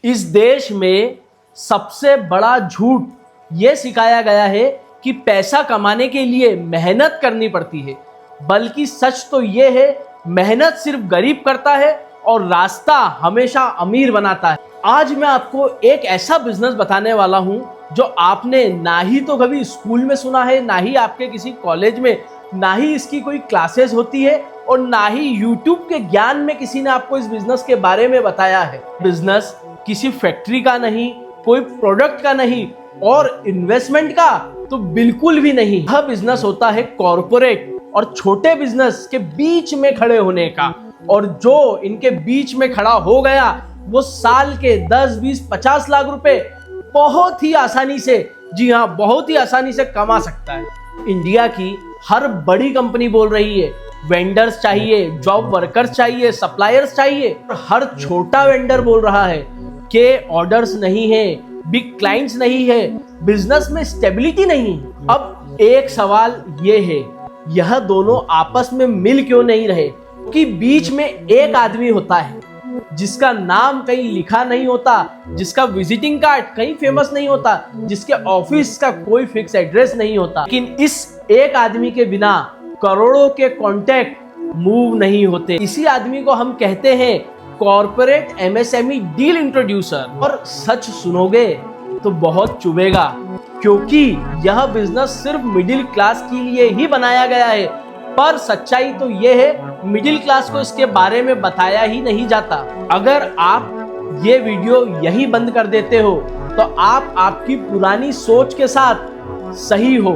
इस देश में सबसे बड़ा झूठ ये सिखाया गया है कि पैसा कमाने के लिए मेहनत करनी पड़ती है, बल्कि सच तो ये है मेहनत सिर्फ गरीब करता है और रास्ता हमेशा अमीर बनाता है। आज मैं आपको एक ऐसा बिजनेस बताने वाला हूं जो आपने ना ही तो कभी स्कूल में सुना है, ना ही आपके किसी कॉलेज में, ना ही इसकी कोई क्लासेस होती है और ना ही यूट्यूब के ज्ञान में किसी ने आपको इस बिजनेस के बारे में बताया है। बिजनेस किसी फैक्ट्री का नहीं, कोई प्रोडक्ट का नहीं और इन्वेस्टमेंट का तो बिल्कुल भी नहीं। यह बिजनेस होता है कॉर्पोरेट और छोटे बिजनेस के बीच में खड़े होने का, और जो इनके बीच में खड़ा हो गया वो साल के 10, 20, 50 लाख रुपए बहुत ही आसानी से, जी हाँ, बहुत ही आसानी से कमा सकता है। इंडिया की हर बड़ी कंपनी बोल रही है वेंडर्स चाहिए, जॉब वर्कर्स चाहिए, सप्लायर्स चाहिए, और हर छोटा वेंडर बोल रहा है कि ऑर्डर्स नहीं है, बिग क्लाइंट्स नहीं है, बिजनेस में स्टेबिलिटी नहीं। अब एक सवाल ये है, यह दोनों आपस में मिल क्यों नहीं रहे? कि बीच में एक आदमी होता है जिसका नाम कहीं लिखा नहीं होता, जिसका विजिटिंग कार्ड कहीं फेमस नहीं होता, जिसके ऑफिस का कोई फिक्स एड्रेस नहीं होता, लेकिन इस एक आदमी के बिना करोड़ों के कॉन्टैक्ट मूव नहीं होते। इसी आदमी को हम कहते हैं कॉर्पोरेट एमएसएमई डील इंट्रोड्यूसर। और सच सुनोगे तो बहुत चुभेगा, क्योंकि यह बिजनेस सिर्फ मिडिल क्लास के लिए ही बनाया गया है, पर सच्चाई तो यह है मिडिल क्लास को इसके बारे में बताया ही नहीं जाता। अगर आप ये वीडियो यही बंद कर देते हो तो आप आपकी पुरानी सोच के साथ सही हो,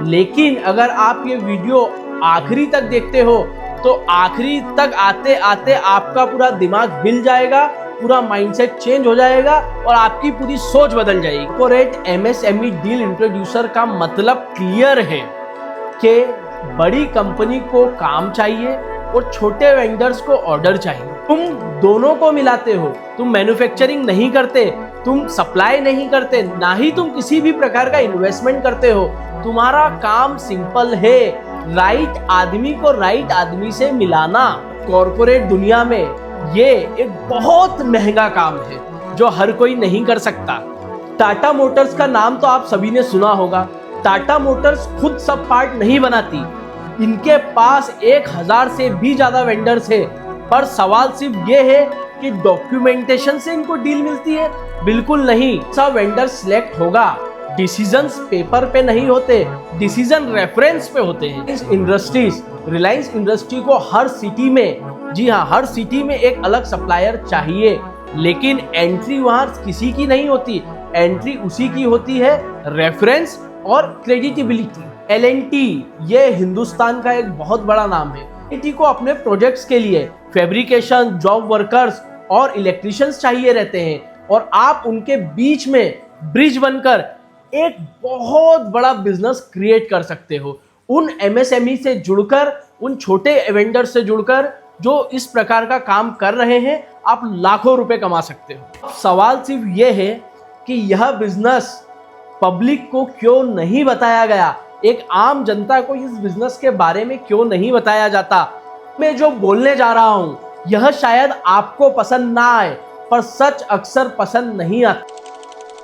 लेकिन अगर आप ये वीडियो आखिरी तक देखते हो तो आखिरी तक आते आते आपका पूरा दिमाग हिल जाएगा, पूरा माइंडसेट चेंज हो जाएगा और आपकी पूरी सोच बदल जाएगी। कॉर्पोरेट एमएसएमई डील इंट्रोड्यूसर का मतलब क्लियर है कि बड़ी कंपनी को काम चाहिए और छोटे वेंडर्स को ऑर्डर चाहिए। तुम दोनों को मिलाते हो, तुम मैन्युफैक्चरिंग नहीं करते, तुम सप्लाई नहीं करते, ना ही तुम किसी भी प्रकार का इन्वेस्टमेंट करते हो। तुम्हारा काम सिंपल है, राइट आदमी को राइट आदमी से मिलाना। कॉर्पोरेट दुनिया में ये एक बहुत महंगा काम है जो हर कोई नहीं कर सकता। टाटा मोटर्स का नाम तो आप सभी ने सुना होगा। टाटा मोटर्स खुद सब पार्ट नहीं बनाती, इनके पास 1000 से भी ज्यादा वेंडर्स है, पर सवाल सिर्फ ये है कि डॉक्यूमेंटेशन से इनको डील मिलती है? बिल्कुल नहीं। सब वेंडर सिलेक्ट होगा, डिसीजंस पेपर पे नहीं होते, डिसीजन रेफरेंस पे होते हैं। इस इंडस्ट्रीज, रिलायंस इंडस्ट्री को हर सिटी में, जी हाँ, हर सिटी में एक अलग सप्लायर चाहिए, लेकिन एंट्री वहां किसी की नहीं होती, एंट्री उसी की होती है रेफरेंस और क्रेडिटेबिलिटी। L&T ये हिंदुस्तान का एक बहुत बड़ा नाम है। L&T को अपने प्रोजेक्ट्स के लिए फैब्रिकेशन, जॉब वर्कर्स और इलेक्ट्रिशियंस चाहिए रहते हैं, और आप उनके बीच में ब्रिज बनकर एक बहुत बड़ा बिजनेस क्रिएट कर सकते हो। उन एमएसएमई से जुड़कर, उन छोटे वेंडर से जुड़कर जो इस प्रकार का काम कर रहे हैं, आप लाखों रुपए कमा सकते हो। सवाल सिर्फ ये है कि यह बिजनेस पब्लिक को क्यों नहीं बताया गया, एक आम जनता को इस बिजनेस के बारे में क्यों नहीं बताया जाता। मैं जो बोलने जा रहा हूं यह शायद आपको पसंद ना आए, पर सच अक्सर पसंद नहीं आता।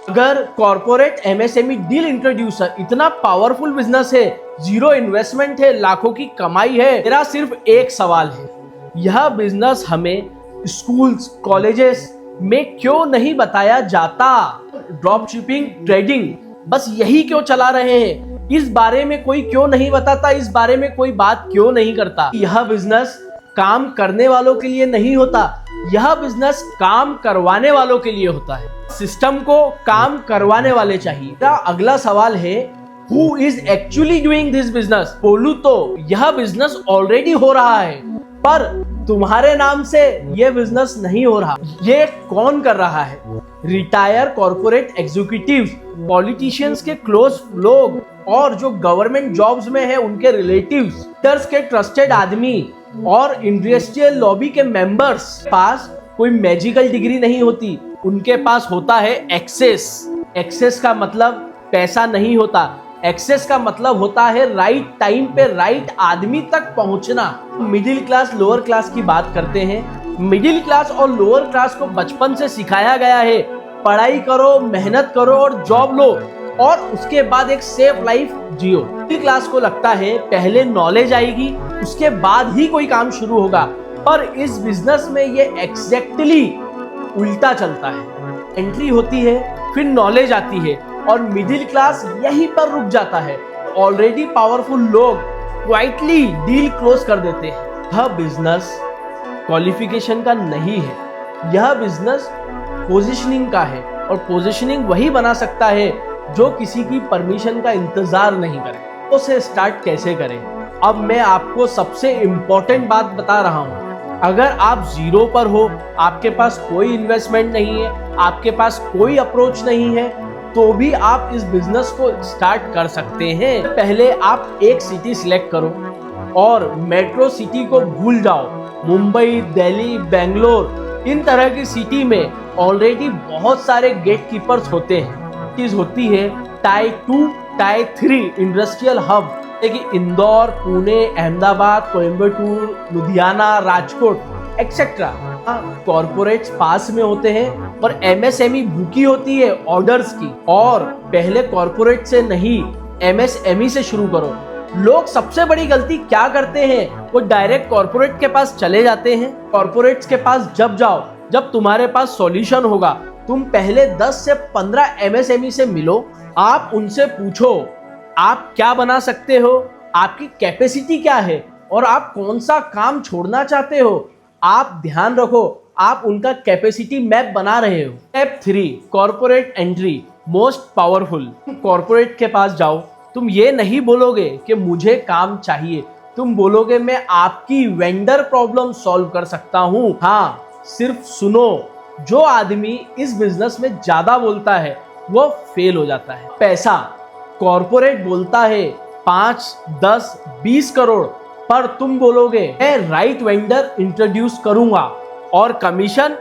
अगर कॉर्पोरेट एमएसएमई डील इंट्रोड्यूसर इतना पावरफुल बिजनेस है, जीरो इन्वेस्टमेंट है, लाखों की कमाई है, मेरा सिर्फ एक सवाल है, यह बिजनेस हमें स्कूल्स, कॉलेजेस में क्यों नहीं बताया जाता? ड्रॉप शिपिंग, ट्रेडिंग, बस यही क्यों चला रहे हैं? इस बारे में कोई क्यों नहीं बताता? इस बारे में कोई बात क्यों नहीं करता? यह बिजनेस काम करने वालों के लिए नहीं होता, यह बिजनेस काम करवाने वालों के लिए होता है। सिस्टम को काम करवाने वाले चाहिए। मेरा अगला सवाल है, who is actually doing this business? बोलूं तो यह बिजनेस ऑलरेडी हो रहा है, पर तुम्हारे नाम से यह बिजनेस नहीं हो रहा। ये कौन कर रहा है? रिटायर कॉर्पोरेट एग्जीक्यूटिव्स, पॉलिटिशियंस के क्लोज लोग और जो गवर्नमेंट जॉब्स में है उनके रिलेटिव्स, के ट्रस्टेड आदमी और इंडस्ट्रियल लॉबी के मेंबर्स। पास कोई मैजिकल डिग्री नहीं होती, उनके पास होता है एक्सेस। एक्सेस का मतलब पैसा नहीं होता, एक्सेस का मतलब होता है राइट टाइम पे राइट आदमी तक पहुंचना। मिडिल क्लास, लोअर क्लास की बात करते हैं, मिडिल क्लास और लोअर क्लास को बचपन से सिखाया गया है पढ़ाई करो, मेहनत करो और जॉब लो और उसके बाद एक सेफ लाइफ जियो। मिडिल क्लास को लगता है पहले नॉलेज आएगी उसके बाद ही कोई काम शुरू होगा, पर इस बिजनेस में ये एग्जैक्टली उल्टा चलता है। एंट्री होती है, फिर नॉलेज आती है और मिडिल क्लास यहीं पर रुक जाता है। ऑलरेडी पावरफुल लोग क्वाइटली डील क्लोज कर देते हैं। यह बिजनेस क्वालिफिकेशन का नहीं है, यह बिजनेस पोजीशनिंग का है और पोजीशनिंग वही बना सकता है जो किसी की परमिशन का इंतजार नहीं करे। तो उसे स्टार्ट कैसे करें? अब मैं आपको सबसे इम्पोर्टेंट बात बता रहा हूँ। अगर आप जीरो पर हो, आपके पास कोई इन्वेस्टमेंट नहीं है, आपके पास कोई अप्रोच नहीं है, तो भी आप इस बिजनेस को स्टार्ट कर सकते हैं। पहले आप एक सिटी सिलेक्ट करो और मेट्रो सिटी को भूल जाओ। मुंबई, दिल्ली, बेंगलोर, इन तरह की सिटी में ऑलरेडी बहुत सारे गेट कीपर्स होते हैं। चीज होती है टाई 2, टाई 3 इंडस्ट्रियल हब, जैसे इंदौर, पुणे, अहमदाबाद, कोयम्बटूर, लुधियाना, राजकोट एक्सेट्रा। कॉर्पोरेट्स पास में होते हैं और एमएसएमई भूखी होती है ऑर्डर्स की। और पहले कॉर्पोरेट से नहीं, एमएसएमई से शुरू करो। लोग सबसे बड़ी गलती क्या करते हैं, वो डायरेक्ट कॉर्पोरेट के पास चले जाते हैं। कॉर्पोरेट्स के पास जब जाओ जब तुम्हारे पास सॉल्यूशन होगा। तुम पहले 10 से 15 एमएसएमई से मिलो, आप उनसे पूछो आप क्या बना सकते हो, आपकी कैपेसिटी क्या है और आप कौन सा काम छोड़ना चाहते हो। आप ध्यान रखो आप उनका कैपेसिटी मैप बना रहे हो। Step 3 corporate entry, most powerful. Corporate के पास जाओ, तुम ये नहीं बोलोगे कि मुझे काम चाहिए, तुम बोलोगे मैं आपकी वेंडर प्रॉब्लम सॉल्व कर सकता हूँ। हाँ, सिर्फ सुनो, जो आदमी इस बिजनेस में ज्यादा बोलता है वो फेल हो जाता है। पैसा, कॉर्पोरेट बोलता है 5, 10, 20 करोड़, पर तुम बोलोगे मैं राइट वेंडर इंट्रोड्यूस करूंगा और कमीशन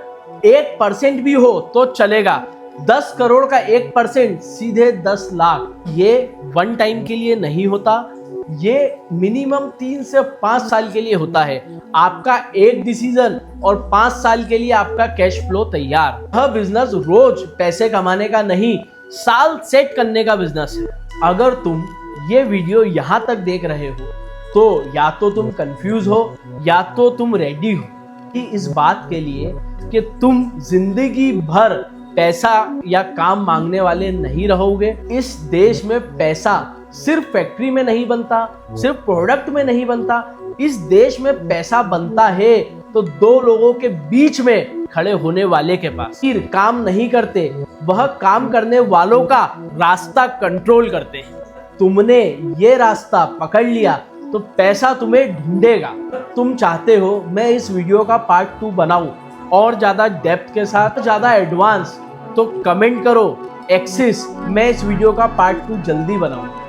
1% भी हो तो चलेगा। 10 करोड़ का 1% सीधे 10 लाख। ये वन टाइम के लिए नहीं होता, ये मिनिमम 3 से 5 साल के लिए होता है। आपका एक डिसीजन और 5 साल के लिए आपका कैश फ्लो तैयार। यह बिजनेस रोज पैसे कमाने का नहीं, साल सेट करने का बिजनेस है। अगर तुम ये वीडियो यहाँ तक देख रहे हो तो या तो तुम कंफ्यूज हो या तो तुम रेडी हो कि इस बात के लिए कि तुम जिंदगी भर पैसा या काम मांगने वाले नहीं रहोगे। इस देश में पैसा सिर्फ फैक्ट्री में नहीं बनता, सिर्फ प्रोडक्ट में नहीं बनता। इस देश में पैसा बनता है तो दो लोगों के बीच में खड़े होने वाले के पास। फिर काम नहीं करते, वह काम करने वालों का रास्ता कंट्रोल करते हैं। तुमने ये रास्ता पकड़ लिया तो पैसा तुम्हें ढूंढेगा। तुम चाहते हो मैं इस वीडियो का पार्ट 2 बनाऊं और ज्यादा डेप्थ के साथ, ज्यादा एडवांस, तो कमेंट करो एक्सिस, मैं इस वीडियो का पार्ट 2 जल्दी बनाऊं।